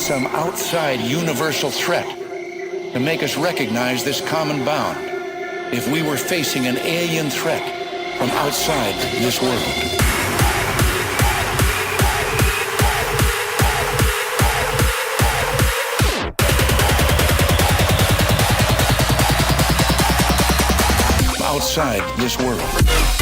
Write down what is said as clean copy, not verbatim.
some outside universal threat to make us recognize this common bound if we were facing an alien threat from outside this world. Outside this world.